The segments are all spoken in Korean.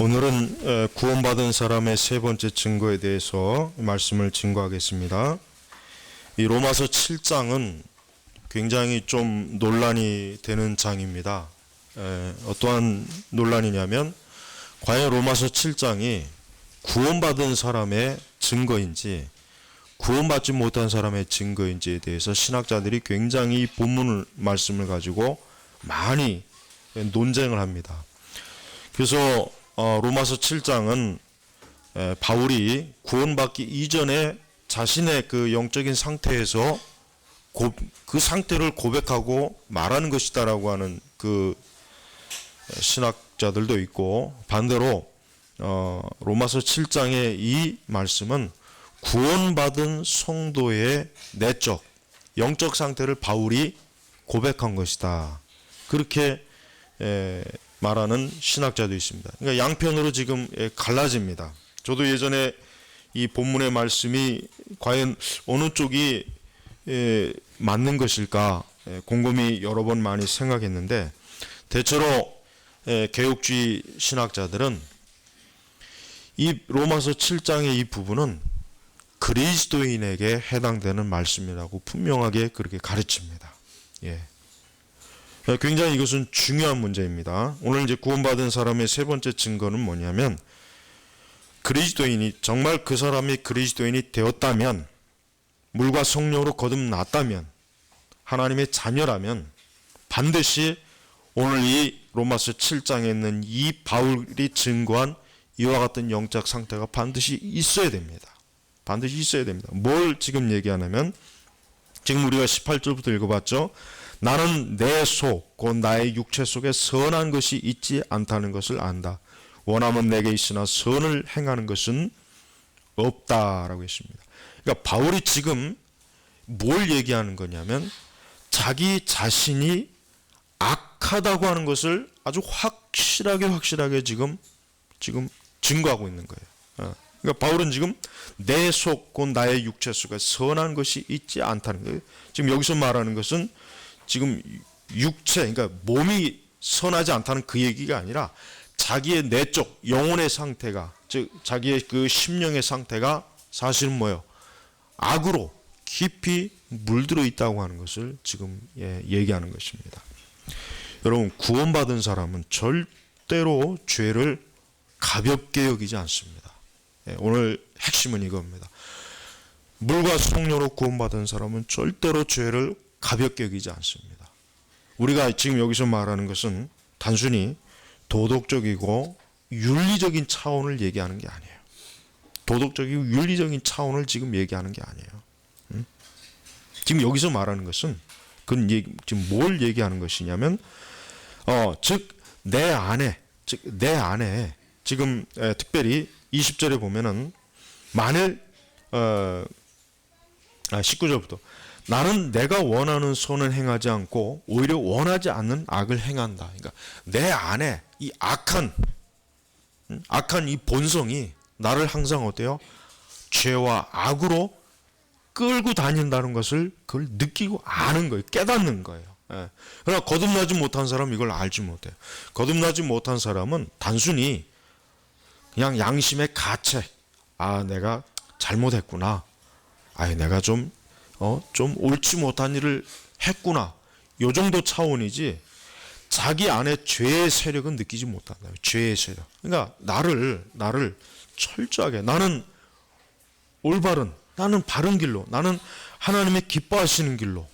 오늘은 구원받은 사람의 세 번째 증거에 대해서 말씀을 증거하겠습니다. 이 로마서 7장은 굉장히 좀 논란이 되는 장입니다. 어떠한 논란이냐면 과연 로마서 7장이 구원받은 사람의 증거인지 구원받지 못한 사람의 증거인지에 대해서 신학자들이 굉장히 본문 말씀을 가지고 많이 논쟁을 합니다. 그래서 로마서 7장은 바울이 구원받기 이전에 자신의 그 영적인 상태에서 그 상태를 고백하고 말하는 것이다라고 하는 그 신학자들도 있고, 반대로 로마서 7장의 이 말씀은 구원받은 성도의 내적 영적 상태를 바울이 고백한 것이다, 그렇게 말하는 신학자도 있습니다. 그러니까 양편으로 지금 갈라집니다. 저도 예전에 이 본문의 말씀이 과연 어느 쪽이 맞는 것일까 곰곰이 여러 번 많이 생각했는데, 대체로 개혁주의 신학자들은 이 로마서 7장의 이 부분은 그리스도인에게 해당되는 말씀이라고 분명하게 그렇게 가르칩니다. 굉장히 이것은 중요한 문제입니다. 오늘 이제 구원받은 사람의 세 번째 증거는 뭐냐면, 그리스도인이 정말 그 사람이 그리스도인이 되었다면, 물과 성령으로 거듭났다면, 하나님의 자녀라면 반드시 오늘 이 로마서 7장에 있는 이 바울이 증거한 이와 같은 영적 상태가 반드시 있어야 됩니다. 반드시 있어야 됩니다. 뭘 지금 얘기하냐면, 지금 우리가 18절부터 읽어봤죠. 나는 내 속, 곧 나의 육체 속에 선한 것이 있지 않다는 것을 안다. 원함은 내게 있으나 선을 행하는 것은 없다라고 했습니다. 그러니까 바울이 지금 뭘 얘기하는 거냐면, 자기 자신이 악하다고 하는 것을 아주 확실하게 지금 증거하고 있는 거예요. 그러니까 바울은 지금 내 속, 곧 나의 육체 속에 선한 것이 있지 않다는 거예요. 지금 여기서 말하는 것은 지금 육체, 그러니까 몸이 선하지 않다는 그 얘기가 아니라 자기의 내적 영혼의 상태가, 즉 자기의 그 심령의 상태가 사실은 뭐예요? 악으로 깊이 물들어 있다고 하는 것을 지금 얘기하는 것입니다. 여러분, 구원받은 사람은 절대로 죄를 가볍게 여기지 않습니다. 오늘 핵심은 이겁니다. 물과 성령으로 구원받은 사람은 절대로 죄를 가볍게 여기지 않습니다. 우리가 지금 여기서 말하는 것은 단순히 도덕적이고 윤리적인 차원을 얘기하는 게 아니에요. 도덕적이고 윤리적인 차원을 지금 얘기하는 게 아니에요. 지금 여기서 말하는 것은 그건 지금 뭘 얘기하는 것이냐면, 즉 내 안에 지금 특별히 20절에 보면은 만일 19절부터 나는 내가 원하는 선을 행하지 않고 오히려 원하지 않는 악을 행한다. 그러니까 내 안에 이 악한 이 본성이 나를 항상 어때요? 죄와 악으로 끌고 다닌다는 것을 그걸 느끼고 아는 거예요. 깨닫는 거예요. 그러나 거듭나지 못한 사람은 이걸 알지 못해요. 거듭나지 못한 사람은 단순히 그냥 양심의 가책, 내가 잘못했구나, 내가 좀 옳지 못한 일을 했구나, 요 정도 차원이지 자기 안에 죄의 세력은 느끼지 못한다. 죄의 세력. 그러니까 나를 철저하게, 나는 올바른, 나는 바른 길로, 나는 하나님의 기뻐하시는 길로,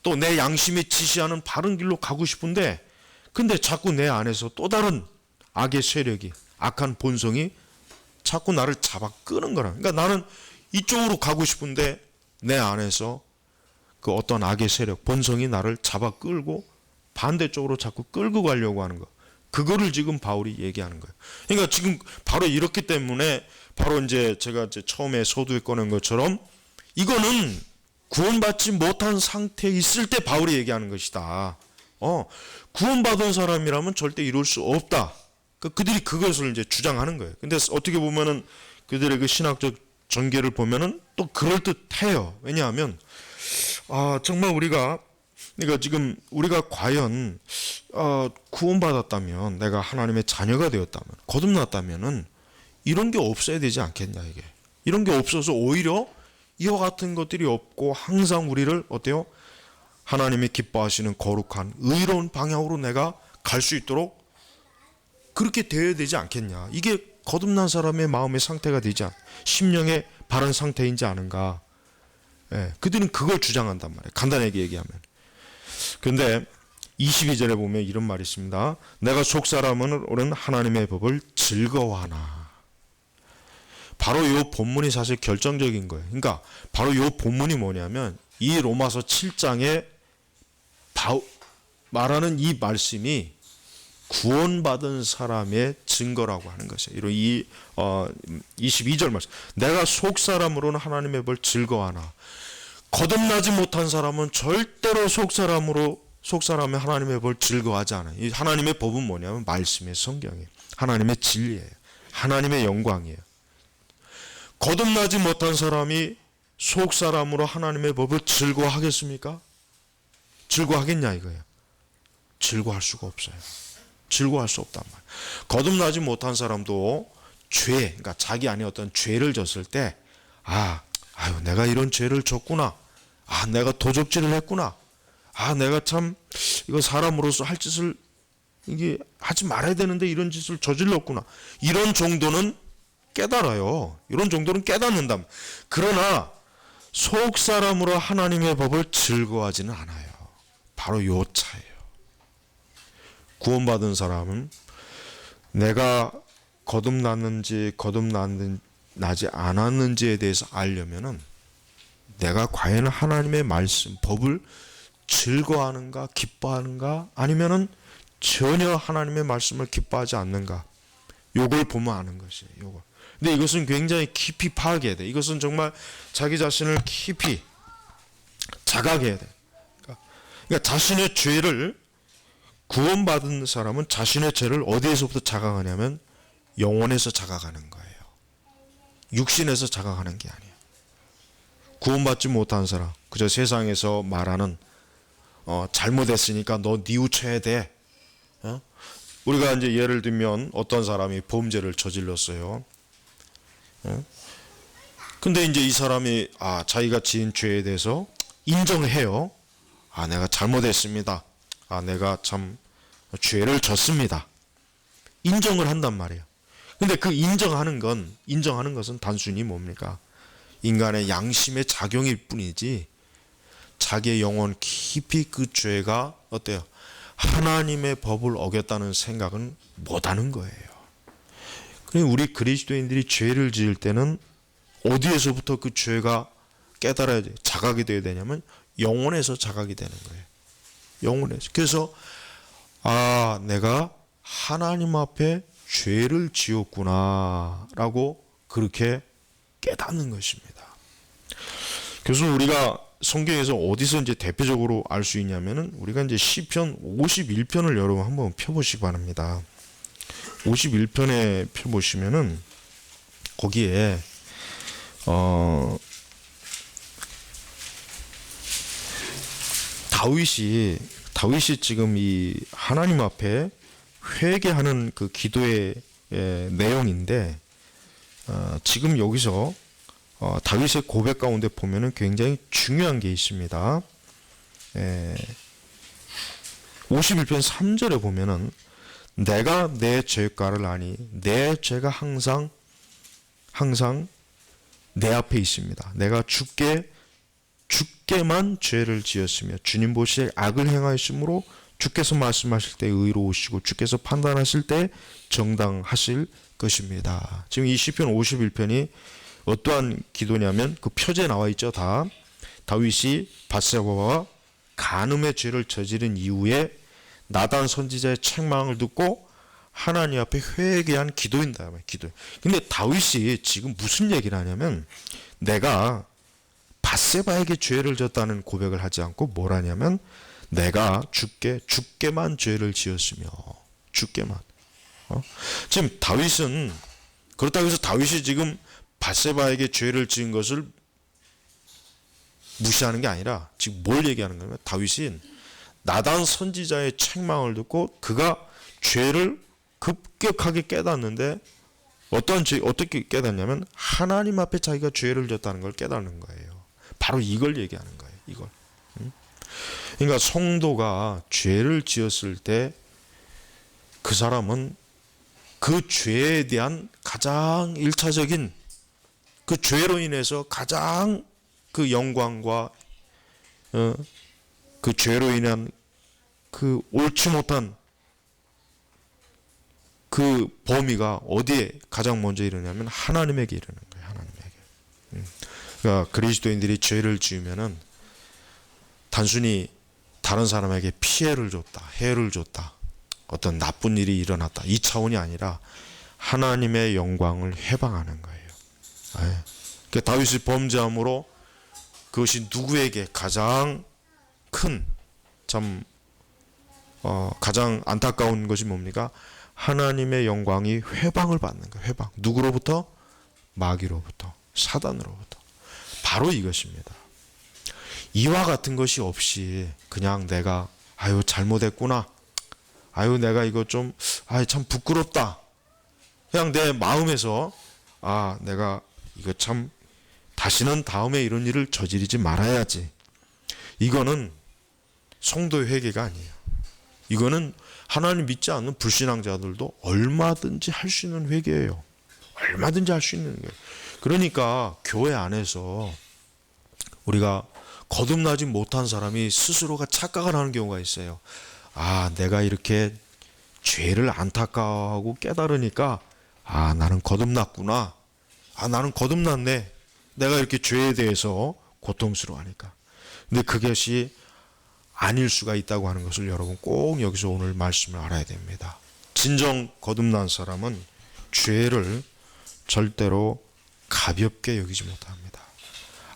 또 내 양심이 지시하는 바른 길로 가고 싶은데, 근데 자꾸 내 안에서 또 다른 악의 세력이, 악한 본성이 자꾸 나를 잡아 끄는 거라. 그러니까 나는 이쪽으로 가고 싶은데 내 안에서 그 어떤 악의 세력, 본성이 나를 잡아 끌고 반대쪽으로 자꾸 끌고 가려고 하는 거. 그거를 지금 바울이 얘기하는 거예요. 그러니까 지금 바로 이렇기 때문에 바로 이제 제가 처음에 서두에 꺼낸 것처럼 이거는 구원받지 못한 상태에 있을 때 바울이 얘기하는 것이다. 구원받은 사람이라면 절대 이룰 수 없다. 그들이 그것을 이제 주장하는 거예요. 근데 어떻게 보면은 그들의 그 신학적 전개를 보면은 또 그럴듯해요. 왜냐하면 정말 그러니까 지금 우리가 과연 구원받았다면, 내가 하나님의 자녀가 되었다면, 거듭났다면은 이런 게 없어야 되지 않겠냐 이게. 이런 게 없어서 오히려 이와 같은 것들이 없고 항상 우리를 어때요? 하나님이 기뻐하시는 거룩한 의로운 방향으로 내가 갈 수 있도록 그렇게 되어야 되지 않겠냐. 이게 거듭난 사람의 마음의 상태가 되지 심령의 바른 상태인지 아는가. 예, 그들은 그걸 주장한단 말이에요. 간단하게 얘기하면. 근데 22절에 보면 이런 말이 있습니다. 내가 속사람은 하나님의 법을 즐거워하나. 바로 이 본문이 사실 결정적인 거예요. 그러니까 바로 이 본문이 뭐냐면 이 로마서 7장에 말하는 이 말씀이 구원받은 사람의 증거라고 하는 것이에요. 이런 22절 말씀. 내가 속사람으로는 하나님의 법을 즐거워하나. 거듭나지 못한 사람은 절대로 속사람의 하나님의 법을 즐거워하지 않아요. 이 하나님의 법은 뭐냐면 말씀의 성경이에요. 하나님의 진리예요. 하나님의 영광이에요. 거듭나지 못한 사람이 속사람으로 하나님의 법을 즐거워하겠습니까? 즐거워하겠냐 이거예요. 즐거워할 수가 없어요. 즐거워할 수 없단 말이에요. 거듭나지 못한 사람도 그러니까 자기 안에 어떤 죄를 졌을 때 아유 내가 이런 죄를 졌구나. 내가 도적질을 했구나. 내가 참 이거 사람으로서 할 짓을 이게 하지 말아야 되는데 이런 짓을 저질렀구나. 이런 정도는 깨달아요. 이런 정도는 깨닫는다. 그러나 속 사람으로 하나님의 법을 즐거워하지는 않아요. 바로 요 차예요. 구원받은 사람은 내가 거듭났는지 거듭나지 않았는지에 대해서 알려면은 내가 과연 하나님의 말씀, 법을 즐거워하는가, 기뻐하는가, 아니면은 전혀 하나님의 말씀을 기뻐하지 않는가. 요걸 보면 아는 것이에요. 요거. 근데 이것은 굉장히 깊이 파악해야 돼. 이것은 정말 자기 자신을 깊이 자각해야 돼. 그러니까 자신의 죄를 구원받은 사람은 자신의 죄를 어디에서부터 자각하냐면 영혼에서 자각하는 거예요. 육신에서 자각하는 게 아니에요. 구원받지 못한 사람, 그저 세상에서 말하는 잘못했으니까 너 뉘우쳐야 돼. 우리가 이제 예를 들면 어떤 사람이 범죄를 저질렀어요. 근데 이제 이 사람이 자기가 지은 죄에 대해서 인정을 해요. 내가 잘못했습니다. 내가 참 죄를 졌습니다. 인정을 한단 말이에요. 근데 그 인정하는 것은 단순히 뭡니까? 인간의 양심의 작용일 뿐이지 자기의 영혼 깊이 그 죄가 어때요? 하나님의 법을 어겼다는 생각은 못하는 거예요. 그러니까 우리 그리스도인들이 죄를 지을 때는 어디에서부터 그 죄가 깨달아야 돼? 자각이 돼야 되냐면 영혼에서 자각이 되는 거예요. 영혼에서. 그래서 내가 하나님 앞에 죄를 지었구나 라고 그렇게 깨닫는 것입니다. 그래서 우리가 성경에서 어디서 이제 대표적으로 알 수 있냐면은 우리가 이제 시편 51편을 여러분 한번 펴보시기 바랍니다. 51편에 펴보시면은 거기에 다윗이 지금 이 하나님 앞에 회개하는 그 기도의 내용인데 지금 여기서 다윗의 고백 가운데 보면은 굉장히 중요한 게 있습니다. 51편 3절에 보면은 내가 내 죄가를 아니 내 죄가 항상 내 앞에 있습니다. 내가 주께만 죄를 지었으며 주님 보시기에 악을 행하였으므로 주께서 말씀하실 때 의로우시고 주께서 판단하실 때 정당하실 것입니다. 지금 이 시편 51편이 어떠한 기도냐면 그 표제에 나와 있죠. 다윗이 밧세바와 간음의 죄를 저지른 이후에 나단 선지자의 책망을 듣고 하나님 앞에 회개한 기도인다. 기도. 근데 다윗이 지금 무슨 얘기를 하냐면 내가 밧세바에게 죄를 졌다는 고백을 하지 않고 뭘 하냐면 내가 주께만 죄를 지었으며 주께만. 지금 다윗은 그렇다고 해서 다윗이 지금 밧세바에게 죄를 지은 것을 무시하는 게 아니라 지금 뭘 얘기하는 거냐면 다윗은 나단 선지자의 책망을 듣고 그가 죄를 급격하게 깨닫는데 어떻게 깨닫냐면 하나님 앞에 자기가 죄를 졌다는 걸 깨닫는 거예요. 바로 이걸 얘기하는 거예요. 이걸. 그러니까 성도가 죄를 지었을 때 그 사람은 그 죄에 대한 가장 일차적인 그 죄로 인해서 가장 그 영광과 그 죄로 인한 그 옳지 못한 그 범위가 어디에 가장 먼저 일어나냐면 하나님에게 이르는 거예요. 하나님에게. 그러니까 그리스도인들이 죄를 지으면은 단순히 다른 사람에게 피해를 줬다, 해를 줬다, 어떤 나쁜 일이 일어났다 이 차원이 아니라 하나님의 영광을 해방하는 거예요. 그 다윗이 범죄함으로 그것이 누구에게 가장 큰 가장 안타까운 것이 뭡니까? 하나님의 영광이 회방을 받는 거예요. 회방. 누구로부터? 마귀로부터, 사단으로부터. 바로 이것입니다. 이와 같은 것이 없이 그냥 내가 잘못했구나. 내가 이거 좀 참 부끄럽다. 그냥 내 마음에서 내가 이거 참 다시는 다음에 이런 일을 저지르지 말아야지. 이거는 성도의 회개가 아니에요. 이거는 하나님 믿지 않는 불신앙자들도 얼마든지 할 수 있는 회개예요. 얼마든지 할 수 있는 거예요. 그러니까 교회 안에서 우리가 거듭나지 못한 사람이 스스로가 착각을 하는 경우가 있어요. 내가 이렇게 죄를 안타까워하고 깨달으니까 나는 거듭났구나. 나는 거듭났네. 내가 이렇게 죄에 대해서 고통스러워하니까. 근데 그것이 아닐 수가 있다고 하는 것을 여러분 꼭 여기서 오늘 말씀을 알아야 됩니다. 진정 거듭난 사람은 죄를 절대로 가볍게 여기지 못합니다.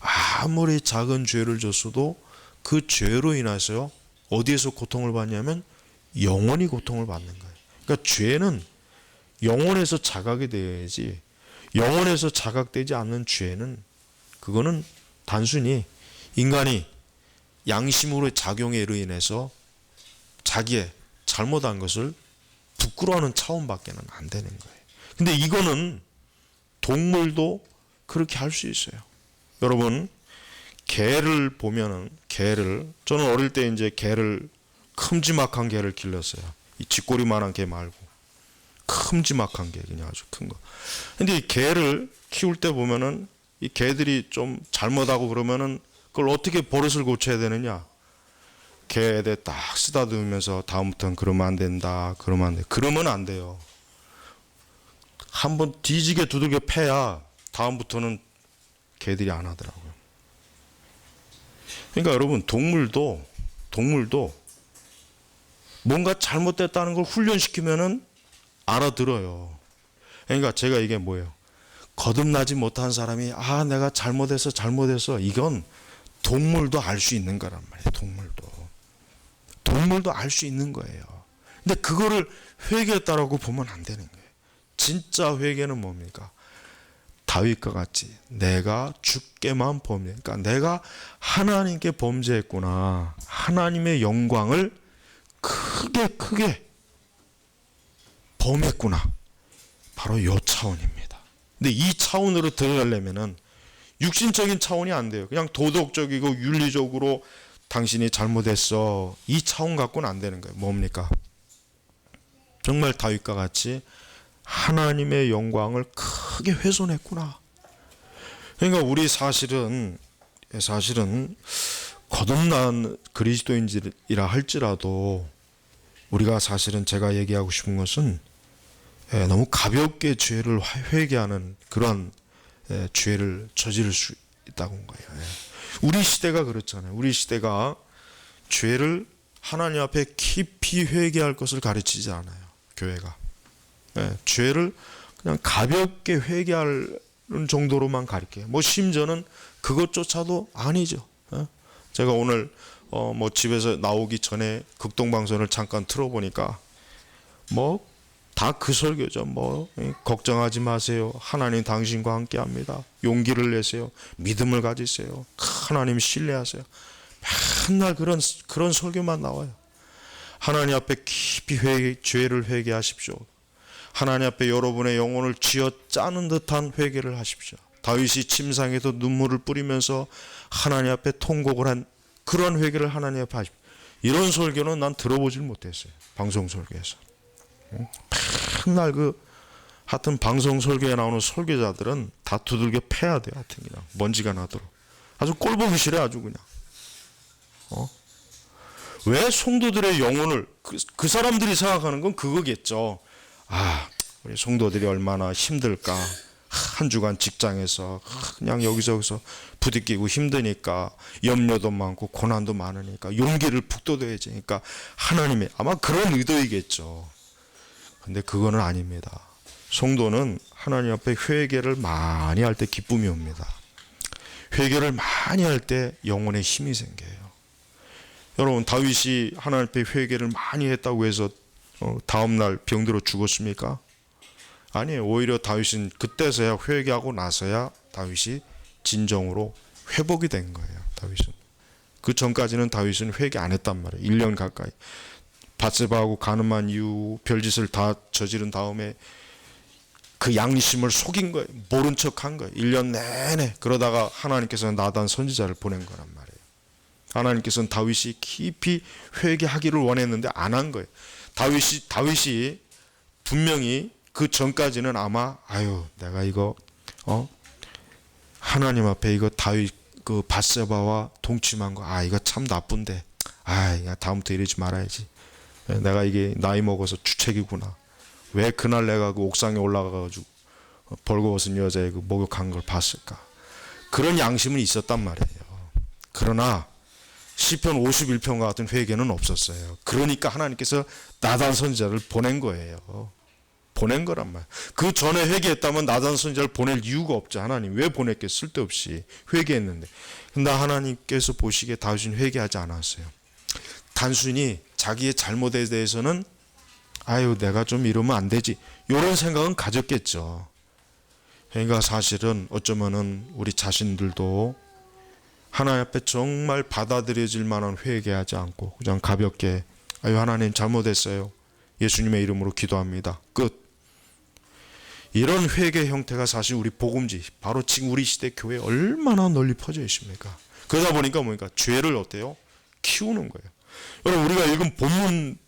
아무리 작은 죄를 졌어도 그 죄로 인해서 어디에서 고통을 받냐면 영원히 고통을 받는 거예요. 그러니까 죄는 영혼에서 자각이 되어야지, 영혼에서 자각되지 않는 죄는 그거는 단순히 인간이 양심으로의 작용으로 인해서 자기의 잘못한 것을 부끄러워하는 차원밖에는 안 되는 거예요. 근데 이거는 동물도 그렇게 할 수 있어요. 여러분, 개를 보면은, 저는 어릴 때 이제 개를, 큼지막한 개를 길렀어요. 이 쥐꼬리만한 개 말고 큼지막한 개, 그냥 아주 큰 거. 근데 이 개를 키울 때 보면은 이 개들이 좀 잘못하고 그러면은 그걸 어떻게 버릇을 고쳐야 되느냐? 개에 딱 쓰다듬으면서 다음부터는 그러면 안 된다, 그러면 안 돼. 그러면 안 돼요. 한번 뒤지게 두들겨 패야 다음부터는 개들이 안 하더라고요. 그러니까 여러분, 동물도 뭔가 잘못됐다는 걸 훈련시키면은 알아들어요. 그러니까 제가 이게 뭐예요? 거듭나지 못한 사람이 내가 잘못했어. 이건 동물도 알 수 있는 거란 말이에요. 동물도 알 수 있는 거예요. 근데 그거를 회개했다라고 보면 안 되는 거예요. 진짜 회개는 뭡니까? 다윗과 같이 내가 주께만 그러니까 내가 하나님께 범죄했구나. 하나님의 영광을 크게 범했구나. 바로 이 차원입니다. 근데 이 차원으로 들어가려면은 육신적인 차원이 안 돼요. 그냥 도덕적이고 윤리적으로 당신이 잘못했어, 이 차원 갖고는 안 되는 거예요. 뭡니까? 정말 다윗과 같이 하나님의 영광을 크게 훼손했구나. 그러니까 우리 사실은 거듭난 그리스도인이라 할지라도 우리가 사실은 제가 얘기하고 싶은 것은 너무 가볍게 죄를 회개하는 그런 죄를 저지를 수 있다는 거예요. 우리 시대가 그렇잖아요. 우리 시대가 죄를 하나님 앞에 깊이 회개할 것을 가르치지 않아요. 교회가. 죄를 그냥 가볍게 회개하는 정도로만 가르쳐요. 심지어는 그것조차도 아니죠. 제가 오늘 집에서 나오기 전에 극동방송을 잠깐 틀어보니까 다 그 설교죠. 걱정하지 마세요. 하나님 당신과 함께합니다. 용기를 내세요. 믿음을 가지세요. 하나님 신뢰하세요. 맨날 그런 설교만 나와요. 하나님 앞에 깊이 죄를 회개하십시오. 하나님 앞에 여러분의 영혼을 쥐어 짜는 듯한 회개를 하십시오. 다윗이 침상에서 눈물을 뿌리면서 하나님 앞에 통곡을 한 그런 회개를 하나님 앞에 하십시오. 이런 설교는 난 들어보질 못했어요. 방송 설교에서. 맨날 하여튼 방송 설교에 나오는 설교자들은 다 두들겨 패야 돼요. 하여튼 그냥 먼지가 나도록. 아주 꼴보기 싫어 아주 그냥. 왜 성도들의 영혼을 그 사람들이 생각하는 건 그거겠죠. 우리 성도들이 얼마나 힘들까. 한 주간 직장에서 그냥 여기저기서 부딪히고 힘드니까 염려도 많고 고난도 많으니까 용기를 북돋아야지. 그러니까 하나님의 아마 그런 의도이겠죠. 근데 그거는 아닙니다. 성도는 하나님 앞에 회개를 많이 할 때 기쁨이 옵니다. 회개를 많이 할 때 영혼에 힘이 생겨요. 여러분, 다윗이 하나님 앞에 회개를 많이 했다고 해서 다음날 병들어 죽었습니까? 아니에요. 오히려 다윗은 그때서야 회개하고 나서야 다윗이 진정으로 회복이 된 거예요. 다윗은. 그 전까지는 다윗은 회개 안 했단 말이에요. 1년 가까이. 밧세바하고 간음한 이후 별짓을 다 저지른 다음에 그 양심을 속인 거예요. 모른 척한 거예요. 1년 내내. 그러다가 하나님께서는 나단 선지자를 보낸 거란 말이에요. 하나님께서는 다윗이 깊이 회개하기를 원했는데 안 한 거예요. 다윗이 분명히 그 전까지는 아마 내가 이거 하나님 앞에 이거 다윗 그 밧세바와 동침한 거 이거 참 나쁜데 다음부터 이러지 말아야지. 내가 이게 나이 먹어서 주책이구나. 왜 그날 내가 그 옥상에 올라가가지고 벌거벗은 여자의 그 목욕한 걸 봤을까. 그런 양심은 있었단 말이에요. 그러나 시편 51편과 같은 회개는 없었어요. 그러니까 하나님께서 나단 선지자를 보낸 거예요. 보낸 거란 말이에요. 그 전에 회개했다면 나단 선지자를 보낼 이유가 없죠. 하나님 왜 보냈겠어요? 쓸데없이 회개했는데. 근데 하나님께서 보시기에 다윗은 회개하지 않았어요. 단순히 자기의 잘못에 대해서는 내가 좀 이러면 안 되지, 이런 생각은 가졌겠죠. 그러니까 사실은 어쩌면은 우리 자신들도 하나님 앞에 정말 받아들여질 만한 회개하지 않고 그냥 가볍게 하나님 잘못했어요, 예수님의 이름으로 기도합니다, 끝. 이런 회개 형태가 사실 우리 복음지, 바로 지금 우리 시대 교회에 얼마나 널리 퍼져 있습니까? 그러다 보니까 죄를 어때요? 키우는 거예요. 여러분, 우리가 읽은 본문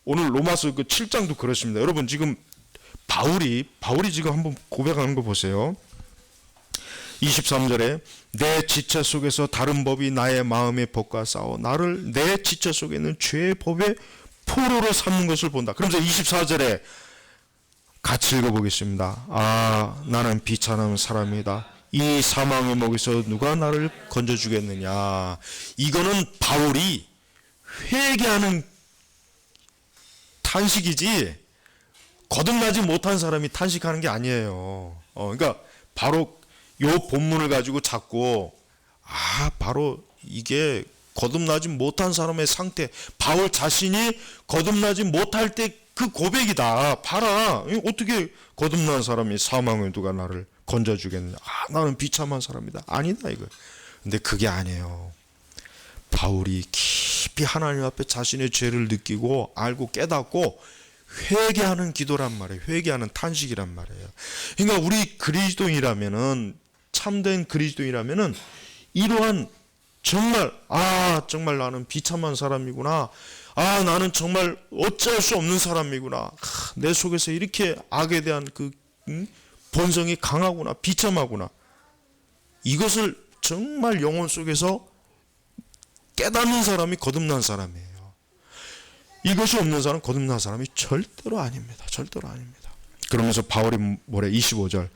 오늘 로마서 그 7장도 그렇습니다. 여러분, 지금 바울이 지금 한번 고백하는 거 보세요. 23절에 내 지체 속에서 다른 법이 나의 마음의 법과 싸워 나를 내 지체 속에 있는 죄의 법의 포로로 삼는 것을 본다. 그러면서 24절에 같이 읽어보겠습니다. 나는 비참한 사람이다. 이 사망의 목에서 누가 나를 건져주겠느냐. 이거는 바울이 회개하는 탄식이지 거듭나지 못한 사람이 탄식하는 게 아니에요. 그러니까 바로 요 본문을 가지고 자꾸 바로 이게 거듭나지 못한 사람의 상태, 바울 자신이 거듭나지 못할 때 그 고백이다. 봐라, 어떻게 거듭난 사람이 사망에 누가 나를 건져주겠느냐. 나는 비참한 사람이다. 아니다 이거. 근데 그게 아니에요. 바울이 깊이 하나님 앞에 자신의 죄를 느끼고 알고 깨닫고 회개하는 기도란 말이에요. 회개하는 탄식이란 말이에요. 그러니까 우리 그리스도인이라면은, 참된 그리스도인이라면은 이러한 정말 정말 나는 비참한 사람이구나. 나는 정말 어찌할 수 없는 사람이구나. 내 속에서 이렇게 악에 대한 그 본성이 강하구나, 비참하구나. 이것을 정말 영혼 속에서 깨닫는 사람이 거듭난 사람이에요. 이것이 없는 사람은 거듭난 사람이 절대로 아닙니다. 절대로 아닙니다. 그러면서 바울이 뭐래? 25절.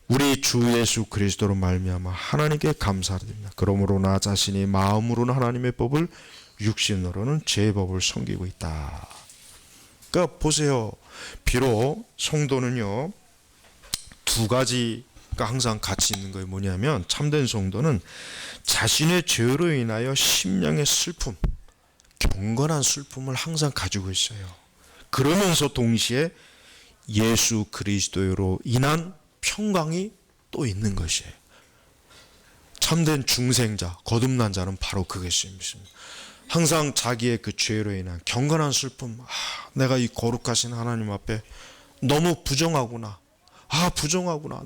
우리 주 예수 그리스도로 말미암아 하나님께 감사드립니다. 그러므로 나 자신이 마음으로는 하나님의 법을, 육신으로는 죄의 법을 섬기고 있다. 그러니까 보세요. 비록 성도는요, 두 가지가 항상 같이 있는 거예요. 뭐냐면 참된 성도는 자신의 죄로 인하여 심령의 슬픔, 경건한 슬픔을 항상 가지고 있어요. 그러면서 동시에 예수 그리스도로 인한 평강이 또 있는 것이에요. 참된 중생자, 거듭난 자는 바로 그것입니다. 항상 자기의 그 죄로 인한 경건한 슬픔, 내가 이 거룩하신 하나님 앞에 너무 부정하구나. 부정하구나.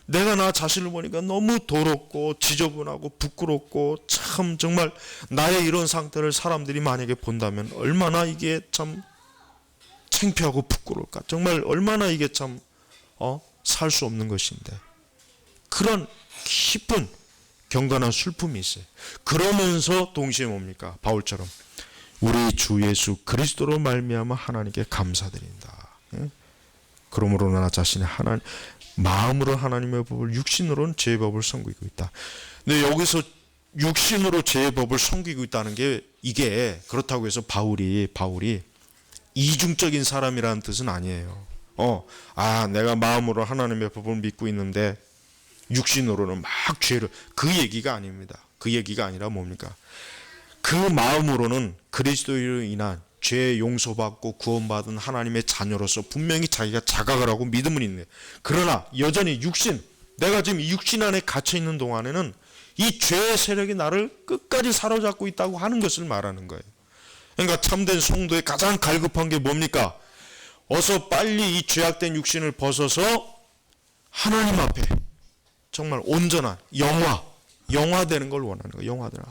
내가 나 자신을 보니까 너무 더럽고 지저분하고 부끄럽고 참 정말 나의 이런 상태를 사람들이 만약에 본다면 얼마나 이게 참 창피하고 부끄러울까. 정말 얼마나 이게 참 살 수 없는 것인데 그런 깊은 경건한 슬픔이 있어요. 그러면서 동시에 뭡니까? 바울처럼 우리 주 예수 그리스도로 말미암아 하나님께 감사드린다. 그러므로 나 자신의 마음으로 하나님의 법을, 육신으로는 제 법을 섬기고 있다. 근데 여기서 육신으로 제 법을 섬기고 있다는 게 이게 그렇다고 해서 바울이 이중적인 사람이라는 뜻은 아니에요. 내가 마음으로 하나님의 법을 믿고 있는데 육신으로는 막 죄를, 그 얘기가 아닙니다. 그 얘기가 아니라 뭡니까? 그 마음으로는 그리스도로 인한 죄 용서받고 구원받은 하나님의 자녀로서 분명히 자기가 자각을 하고 믿음은 있네. 그러나 여전히 내가 지금 이 육신 안에 갇혀 있는 동안에는 이 죄의 세력이 나를 끝까지 사로잡고 있다고 하는 것을 말하는 거예요. 그러니까 참된 성도의 가장 갈급한 게 뭡니까? 어서 빨리 이 죄악된 육신을 벗어서 하나님 앞에 정말 온전한 영화되는 걸 원하는 거예요. 영화되는.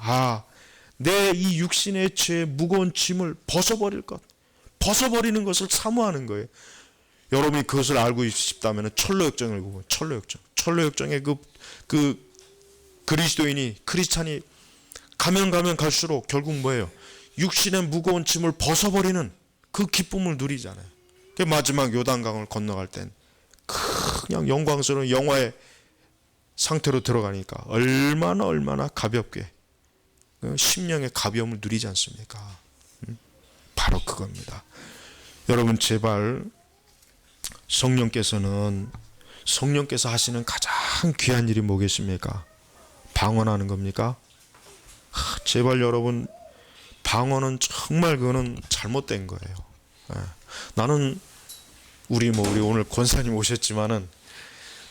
내 이 육신의 죄의 무거운 짐을 벗어버리는 것을 사모하는 거예요. 여러분이 그것을 알고 싶다면 철로역정을 보고, 철로역정의 그 그리스도인이, 크리스찬이 가면 갈수록 결국 뭐예요? 육신의 무거운 짐을 벗어버리는 그 기쁨을 누리잖아요. 그 마지막 요단강을 건너갈 땐 그냥 영광스러운 영화의 상태로 들어가니까 얼마나 가볍게 심령의 가벼움을 누리지 않습니까? 바로 그겁니다. 여러분 제발 성령께서 하시는 가장 귀한 일이 뭐겠습니까? 방언하는 겁니까? 제발 여러분, 방언은 정말 그거는 잘못된 거예요. 나는 우리 오늘 권사님 오셨지만은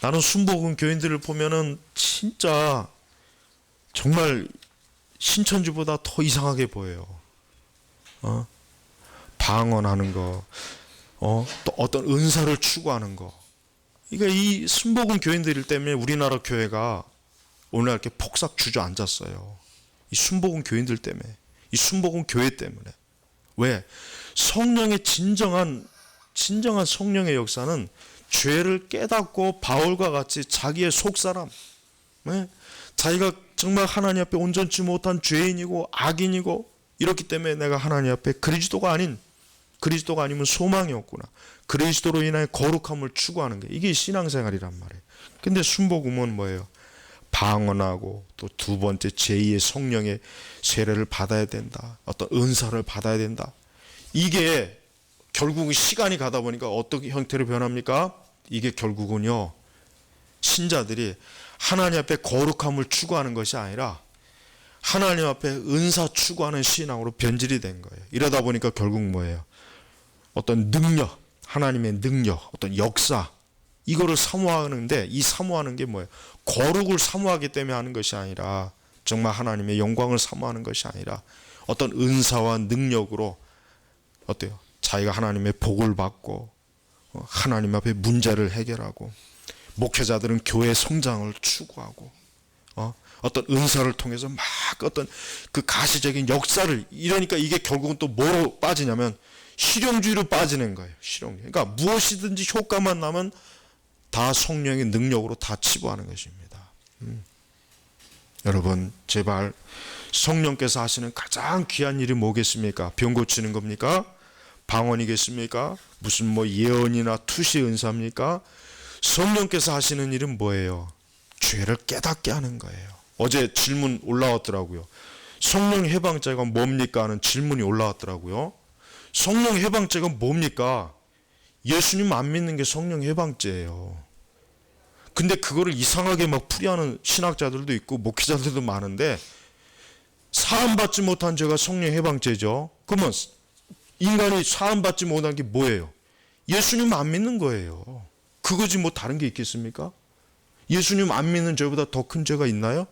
나는 순복음 교인들을 보면은 진짜 정말 신천지보다 더 이상하게 보여요. 방언하는 거, 또 어떤 은사를 추구하는 거. 그러니까 이 순복음 교인들 때문에 우리나라 교회가 오늘 이렇게 폭삭 주저앉았어요. 이 순복음 교인들 때문에, 이 순복음 교회 때문에. 왜? 성령의 진정한 성령의 역사는 죄를 깨닫고 바울과 같이 자기의 속사람, 자기가 정말 하나님 앞에 온전치 못한 죄인이고 악인이고 이렇기 때문에 내가 하나님 앞에 그리스도가 아니면 소망이 없구나. 그리스도로 인하여 거룩함을 추구하는 게 이게 신앙생활이란 말이에요. 근데 순복음은 뭐예요? 방언하고 또 두 번째 제2의 성령의 세례를 받아야 된다. 어떤 은사를 받아야 된다. 이게 결국은 시간이 가다 보니까 어떻게 형태로 변합니까? 이게 결국은요, 신자들이 하나님 앞에 거룩함을 추구하는 것이 아니라 하나님 앞에 은사 추구하는 신앙으로 변질이 된 거예요. 이러다 보니까 결국 뭐예요? 어떤 능력, 하나님의 능력, 어떤 역사, 이거를 사모하는데, 이 사모하는 게 뭐예요? 거룩을 사모하기 때문에 하는 것이 아니라, 정말 하나님의 영광을 사모하는 것이 아니라 어떤 은사와 능력으로 어때요? 자기가 하나님의 복을 받고 하나님 앞에 문제를 해결하고, 목회자들은 교회 성장을 추구하고, 어떤 은사를 통해서 막 어떤 그 가시적인 역사를, 이러니까 이게 결국은 또 뭐로 빠지냐면 실용주의로 빠지는 거예요. 실용주의. 그러니까 무엇이든지 효과만 나면 다 성령의 능력으로 다 치부하는 것입니다. 여러분 제발 성령께서 하시는 가장 귀한 일이 뭐겠습니까? 병 고치는 겁니까? 방언이겠습니까? 무슨 예언이나 투시 은사입니까? 성령께서 하시는 일은 뭐예요? 죄를 깨닫게 하는 거예요. 어제 질문 올라왔더라고요. 성령 해방죄가 뭡니까? 하는 질문이 올라왔더라고요. 성령 해방죄가 뭡니까? 예수님 안 믿는 게 성령 해방죄예요. 근데 그거를 이상하게 막 풀이하는 신학자들도 있고 목회자들도 많은데, 사함받지 못한 죄가 성령 해방죄죠. 그러면 인간이 사함받지 못한 게 뭐예요? 예수님 안 믿는 거예요. 그거지 다른 게 있겠습니까? 예수님 안 믿는 죄보다 더 큰 죄가 있나요?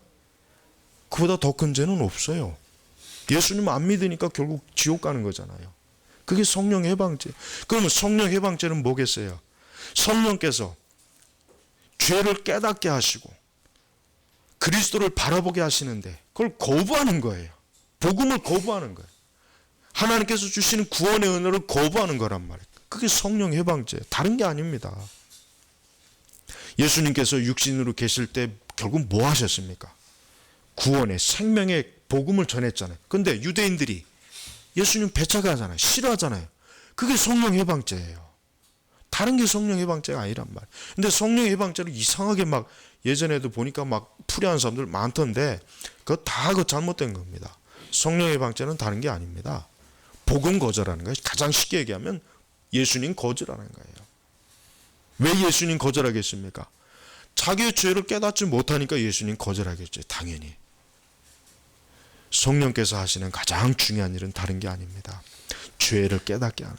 그보다 더 큰 죄는 없어요. 예수님 안 믿으니까 결국 지옥 가는 거잖아요. 그게 성령 해방죄. 그러면 성령 해방죄는 뭐겠어요? 성령께서 죄를 깨닫게 하시고 그리스도를 바라보게 하시는데 그걸 거부하는 거예요. 복음을 거부하는 거예요. 하나님께서 주시는 구원의 은혜를 거부하는 거란 말이에요. 그게 성령 해방죄. 다른 게 아닙니다. 예수님께서 육신으로 계실 때 결국 뭐 하셨습니까? 구원의 생명의 복음을 전했잖아요. 근데 유대인들이 예수님 배척하잖아요. 싫어하잖아요. 그게 성령 해방죄예요. 다른 게 성령 해방죄가 아니란 말이에요. 근데 성령 해방죄를 이상하게 막 예전에도 보니까 막 풀이하는 사람들 많던데 그거 다 잘못된 겁니다. 성령 해방죄는 다른 게 아닙니다. 복음 거절하는 거예요. 가장 쉽게 얘기하면 예수님 거절하는 거예요. 왜 예수님 거절하겠습니까? 자기의 죄를 깨닫지 못하니까 예수님 거절하겠죠. 당연히. 성령께서 하시는 가장 중요한 일은 다른 게 아닙니다. 죄를 깨닫게 하는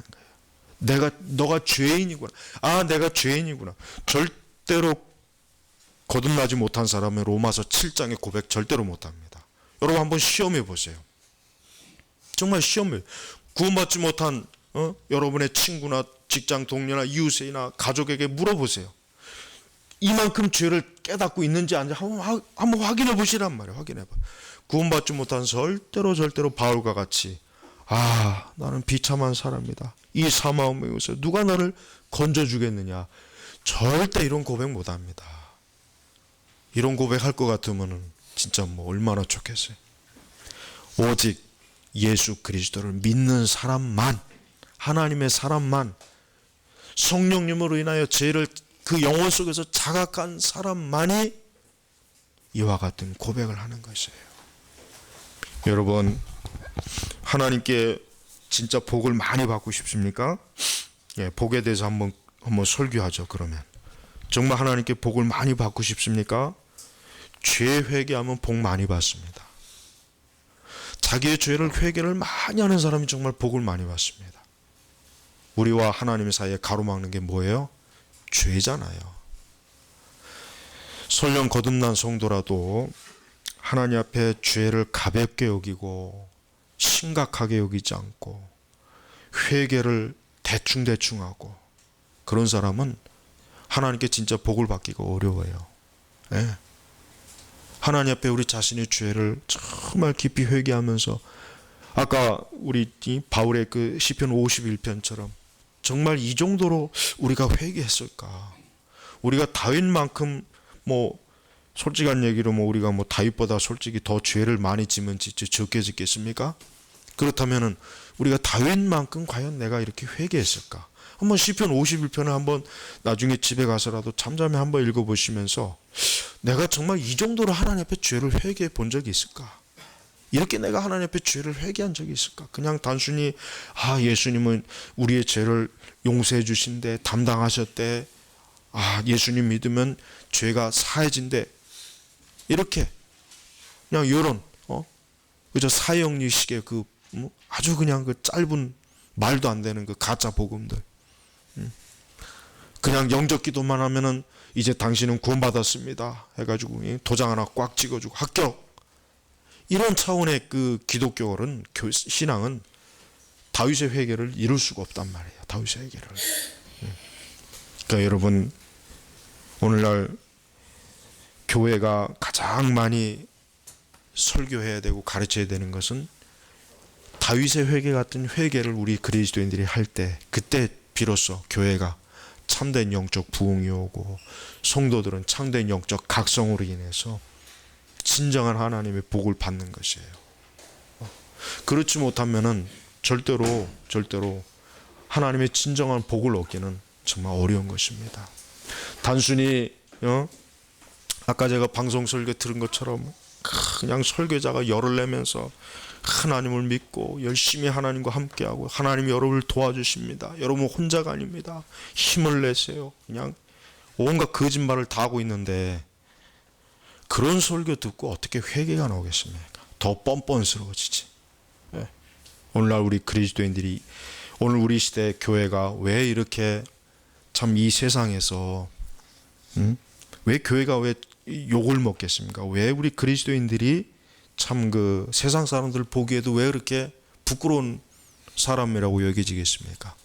거예요. 너가 죄인이구나. 아, 내가 죄인이구나. 절대로 거듭나지 못한 사람은 로마서 7장의 고백 절대로 못합니다. 여러분 한번 시험해 보세요. 정말 시험해. 구원받지 못한 여러분의 친구나 직장 동료나 이웃이나 가족에게 물어보세요. 이만큼 죄를 깨닫고 있는지 아닌지 한번 확인해 보시란 말이에요. 확인해 봐. 구원받지 못한 절대로 바울과 같이 나는 비참한 사람이다. 이 사마움에 의해서 누가 나를 건져주겠느냐. 절대 이런 고백 못합니다. 이런 고백할 것 같으면 진짜 얼마나 좋겠어요. 오직 예수 그리스도를 믿는 사람만, 하나님의 사람만, 성령님으로 인하여 죄를 그 영혼 속에서 자각한 사람만이 이와 같은 고백을 하는 것이에요. 여러분, 하나님께 진짜 복을 많이 받고 싶습니까? 예, 복에 대해서 한번 설교하죠. 그러면 정말 하나님께 복을 많이 받고 싶습니까? 죄 회개하면 복 많이 받습니다. 자기의 죄를 회개를 많이 하는 사람이 정말 복을 많이 받습니다. 우리와 하나님 사이에 가로막는 게 뭐예요? 죄잖아요. 설령 거듭난 성도라도 하나님 앞에 죄를 가볍게 여기고 심각하게 여기지 않고 회개를 대충 하고 그런 사람은 하나님께 진짜 복을 받기가 어려워요. 네. 하나님 앞에 우리 자신의 죄를 정말 깊이 회개하면서 아까 우리 바울의 그 시편 51편처럼 정말 이 정도로 우리가 회개했을까? 우리가 다윗만큼 솔직한 얘기로 우리가 다윗보다 솔직히 더 죄를 많이 지면 적게 짓겠습니까? 그렇다면은 우리가 다윗만큼 과연 내가 이렇게 회개했을까? 한번 시편 51편을 한번 나중에 집에 가서라도 잠잠히 한번 읽어보시면서 내가 정말 이 정도로 하나님 앞에 죄를 회개해 본 적이 있을까? 이렇게 내가 하나님 앞에 죄를 회개한 적이 있을까? 그냥 단순히 예수님은 우리의 죄를 용서해 주신대, 담당하셨대. 예수님 믿으면 죄가 사해진대. 이렇게 그냥 이런 그저 사형리식의 아주 그냥 그 짧은 말도 안 되는 그 가짜 복음들. 그냥 영접 기도만 하면은 이제 당신은 구원받았습니다 해가지고 도장 하나 꽉 찍어주고 합격. 이런 차원의 그 기독교는 신앙은 다윗의 회개를 이룰 수가 없단 말이에요. 다윗의 회개를. 그러니까 여러분, 오늘날 교회가 가장 많이 설교해야 되고 가르쳐야 되는 것은 다윗의 회개 같은 회개를 우리 그리스도인들이 할 때, 그때 비로소 교회가 참된 영적 부흥이 오고 성도들은 참된 영적 각성으로 인해서 진정한 하나님의 복을 받는 것이에요. 그렇지 못하면은 절대로 하나님의 진정한 복을 얻기는 정말 어려운 것입니다. 단순히 아까 제가 방송 설교 들은 것처럼 그냥 설교자가 열을 내면서 하나님을 믿고 열심히 하나님과 함께하고 하나님이 여러분을 도와주십니다. 여러분 혼자가 아닙니다. 힘을 내세요. 그냥 온갖 거짓말을 다 하고 있는데 그런 설교 듣고 어떻게 회개가 나오겠습니까? 더 뻔뻔스러워지지. 네. 오늘날 우리 그리스도인들이, 오늘 우리 시대 교회가 왜 이렇게 참 이 세상에서 왜 왜 교회가 왜 욕을 먹겠습니까? 왜 우리 그리스도인들이 참 그 세상 사람들 보기에도 왜 그렇게 부끄러운 사람이라고 여겨지겠습니까?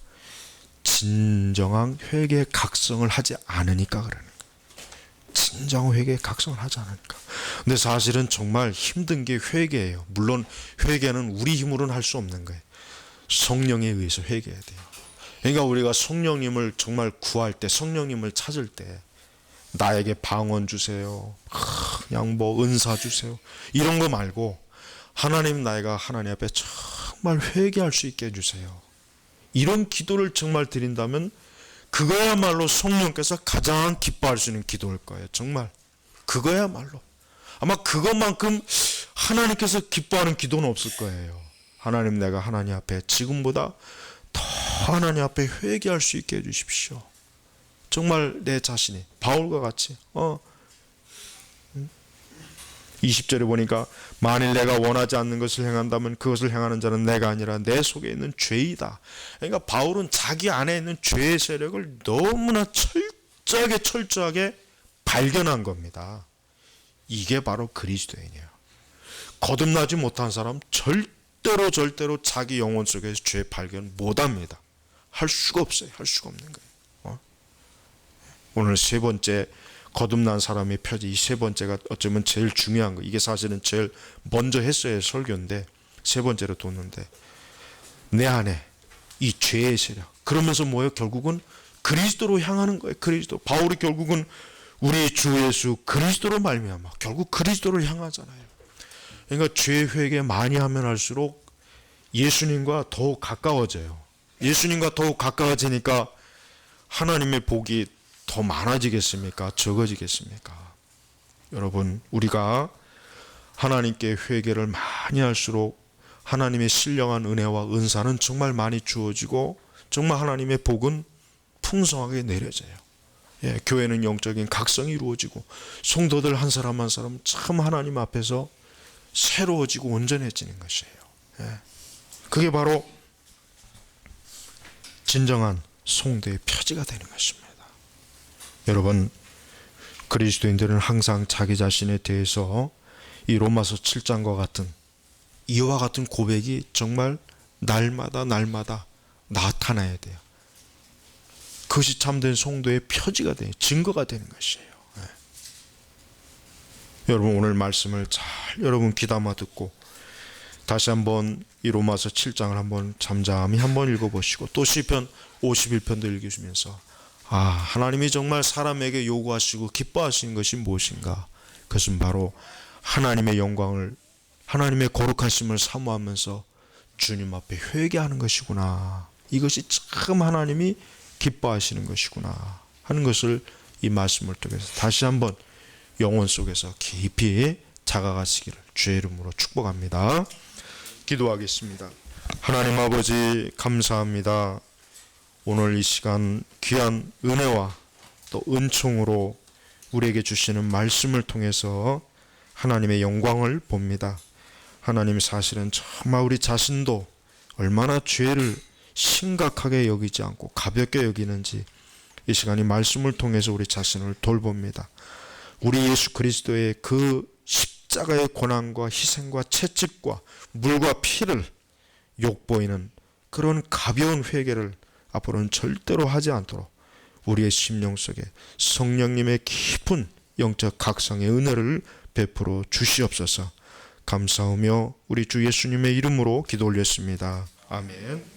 진정한 회개의 각성을 하지 않으니까 그러는 거예요. 진정한 회개의 각성을 하지 않으니까. 근데 사실은 정말 힘든 게 회개예요. 물론 회개는 우리 힘으로는 할 수 없는 거예요. 성령에 의해서 회개해야 돼요. 그러니까 우리가 성령님을 정말 구할 때, 성령님을 찾을 때 나에게 방언 주세요, 그냥 뭐 은사 주세요, 이런 거 말고 하나님, 나이가 하나님 앞에 정말 회개할 수 있게 해주세요, 이런 기도를 정말 드린다면 그거야말로 성령께서 가장 기뻐할 수 있는 기도일 거예요. 정말 그거야말로 아마 그것만큼 하나님께서 기뻐하는 기도는 없을 거예요. 하나님, 내가 하나님 앞에 지금보다 더 하나님 앞에 회개할 수 있게 해주십시오. 정말 내 자신이 바울과 같이 20절에 보니까 만일 내가 원하지 않는 것을 행한다면 그것을 행하는 자는 내가 아니라 내 속에 있는 죄이다. 그러니까 바울은 자기 안에 있는 죄의 세력을 너무나 철저하게 발견한 겁니다. 이게 바로 그리스도인이에요. 거듭나지 못한 사람 절대로 자기 영혼 속에서 죄 발견 못합니다. 할 수가 없어요. 할 수가 없는 거예요. 오늘 세 번째 거듭난 사람의 표지, 이 세 번째가 어쩌면 제일 중요한 거. 이게 사실은 제일 먼저 했어야 할 설교인데 세 번째로 뒀는데, 내 안에 이 죄의 세력, 그러면서 뭐예요? 결국은 그리스도로 향하는 거예요. 그리스도. 바울이 결국은 우리 주 예수 그리스도로 말미암아 결국 그리스도를 향하잖아요. 그러니까 죄 회개 많이 하면 할수록 예수님과 더욱 가까워져요. 예수님과 더욱 가까워지니까 하나님의 복이 더 많아지겠습니까? 적어지겠습니까? 여러분, 우리가 하나님께 회개를 많이 할수록 하나님의 신령한 은혜와 은사는 정말 많이 주어지고 정말 하나님의 복은 풍성하게 내려져요. 교회는 영적인 각성이 이루어지고 성도들 한 사람 한 사람 참 하나님 앞에서 새로워지고 온전해지는 것이에요. 그게 바로 진정한 성도의 표지가 되는 것입니다. 여러분, 그리스도인들은 항상 자기 자신에 대해서 이 로마서 7장과 같은 이와 같은 고백이 정말 날마다 나타나야 돼요. 그것이 참된 성도의 표지가 돼요. 증거가 되는 것이에요. 여러분, 오늘 말씀을 잘 여러분 귀담아 듣고 다시 한번 이 로마서 7장을 한번 잠잠히 한번 읽어보시고 또 시편 51편도 읽으시면서 하나님이 정말 사람에게 요구하시고 기뻐하시는 것이 무엇인가? 그것은 바로 하나님의 영광을, 하나님의 거룩하심을 사모하면서 주님 앞에 회개하는 것이구나. 이것이 참 하나님이 기뻐하시는 것이구나 하는 것을 이 말씀을 통해서 다시 한번 영혼 속에서 깊이 자각하시기를 주의 이름으로 축복합니다. 기도하겠습니다. 하나님 아버지, 감사합니다. 오늘 이 시간 귀한 은혜와 또 은총으로 우리에게 주시는 말씀을 통해서 하나님의 영광을 봅니다. 하나님, 사실은 정말 우리 자신도 얼마나 죄를 심각하게 여기지 않고 가볍게 여기는지 이 시간 이 말씀을 통해서 우리 자신을 돌봅니다. 우리 예수 그리스도의 그 십자가의 고난과 희생과 채찍과 물과 피를 욕보이는 그런 가벼운 회개를 앞으로는 절대로 하지 않도록 우리의 심령 속에 성령님의 깊은 영적 각성의 은혜를 베풀어 주시옵소서. 감사하며 우리 주 예수님의 이름으로 기도 올렸습니다. 아멘.